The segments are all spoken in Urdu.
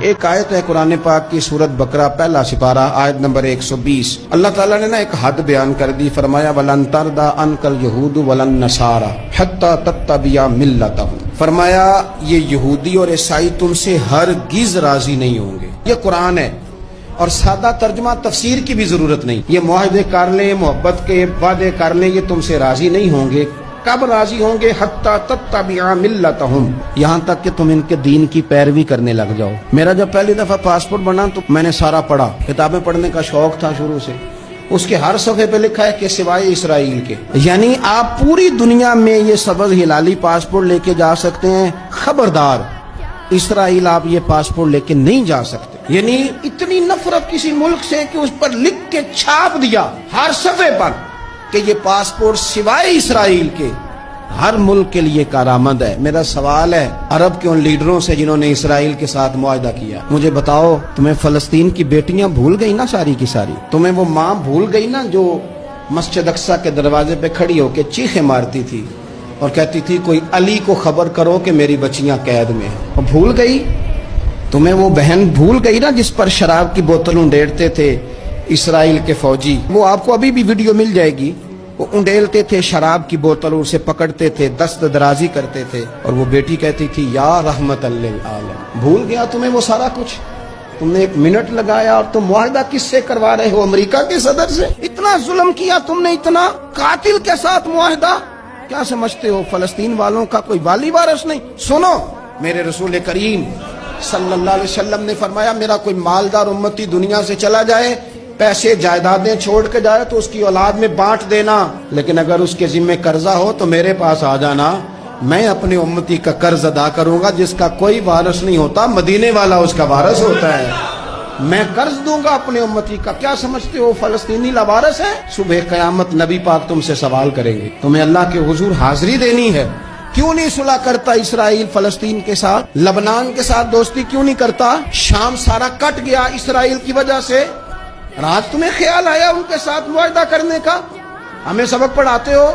ایک آیت ہے قرآن پاک کی سورت بقرہ پہلا سپارہ آیت نمبر 120. اللہ تعالیٰ نے ایک حد بیان کر دی. فرمایا وَلَن تَرْضَىٰ عَنْكَ الْيَهُودُ وَلَا النَّصَارَىٰ حَتَّىٰ تَتَّبِعَ مِلَّتَهُمْ. فرمایا یہ یہودی اور عیسائی تم سے ہرگز راضی نہیں ہوں گے. یہ قرآن ہے اور سادہ ترجمہ تفسیر کی بھی ضرورت نہیں. یہ معاہدے کر لیں، محبت کے وعدے کر لیں، یہ تم سے راضی نہیں ہوں گے. کب راضی ہوں گے؟ حتی تتبع ملتہم، یہاں تک کہ تم ان کے دین کی پیروی کرنے لگ جاؤ. میرا جب پہلی دفعہ پاسپورٹ بنا تو میں نے سارا پڑھا. کتابیں پڑھنے کا شوق تھا شروع سے. اس کے ہر صفحے پہ لکھا ہے کہ سوائے اسرائیل کے. یعنی آپ پوری دنیا میں یہ سبز ہلالی پاسپورٹ لے کے جا سکتے ہیں، خبردار اسرائیل آپ یہ پاسپورٹ لے کے نہیں جا سکتے. یعنی اتنی نفرت کسی ملک سے کہ اس پر لکھ کے چھاپ دیا ہر صفحے پر کہ یہ پاسپورٹ سوائے اسرائیل کے ہر ملک کے لیے کارآمد ہے. میرا سوال ہے عرب کے ان لیڈروں سے جنہوں نے اسرائیل کے ساتھ معاہدہ کیا، مجھے بتاؤ تمہیں فلسطین کی بیٹیاں بھول گئی نا ساری کی ساری؟ تمہیں وہ ماں بھول گئی نا جو مسجد اقصی کے دروازے پہ کھڑی ہو کے چیخیں مارتی تھی اور کہتی تھی کوئی علی کو خبر کرو کہ میری بچیاں قید میں ہیں؟ اور بھول گئی؟ تمہیں وہ بہن بھول گئی نا جس پر شراب کی بوتل انڈیڑتے تھے اسرائیل کے فوجی؟ وہ آپ کو ابھی بھی ویڈیو مل جائے گی. وہ انڈیلتے تھے شراب کی بوتل، اسے پکڑتے تھے، دست درازی کرتے تھے، اور وہ بیٹی کہتی تھی یا رحمت للعالمین. بھول گیا تمہیں وہ سارا کچھ؟ تم نے 1 منٹ لگایا اور تم معاہدہ کس سے کروا رہے ہو؟ امریکہ کے صدر سے. اتنا ظلم کیا تم نے، اتنا قاتل کے ساتھ معاہدہ. کیا سمجھتے ہو فلسطین والوں کا کوئی والی وارث نہیں؟ سنو، میرے رسول کریم صلی اللہ علیہ وسلم نے فرمایا میرا کوئی مالدار امتی دنیا سے چلا جائے، پیسے جائیدادیں چھوڑ کے جائے تو اس کی اولاد میں بانٹ دینا، لیکن اگر اس کے ذمہ قرضہ ہو تو میرے پاس آ جانا، میں اپنے امتی کا قرض ادا کروں گا. جس کا کوئی وارث نہیں ہوتا مدینے والا اس کا وارث ہوتا ہے. میں قرض دوں گا اپنے امتی کا. کیا سمجھتے ہو فلسطینی لاوارث ہے؟ صبح قیامت نبی پاک تم سے سوال کریں گے. تمہیں اللہ کے حضور حاضری دینی ہے. کیوں نہیں صلح کرتا اسرائیل فلسطین کے ساتھ؟ لبنان کے ساتھ دوستی کیوں نہیں کرتا؟ شام سارا کٹ گیا اسرائیل کی وجہ سے. رات تمہیں خیال آیا ان کے ساتھ معاہدہ کرنے کا؟ ہمیں سبق پڑھاتے ہو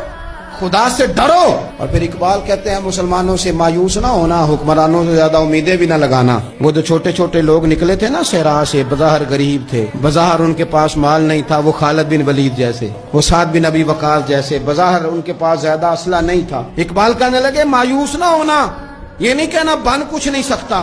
خدا سے ڈرو. اور پھر اقبال کہتے ہیں مسلمانوں سے مایوس نہ ہونا، حکمرانوں سے زیادہ امیدیں بھی نہ لگانا. وہ جو چھوٹے چھوٹے لوگ نکلے تھے نا صحرا سے، بظاہر غریب تھے، بظاہر ان کے پاس مال نہیں تھا، وہ خالد بن ولید جیسے، وہ سعد بن ابی وقاص جیسے، بظاہر ان کے پاس زیادہ اسلحہ نہیں تھا. اقبال کہنے لگے مایوس نہ ہونا، یہ نہیں کہنا بن کچھ نہیں سکتا.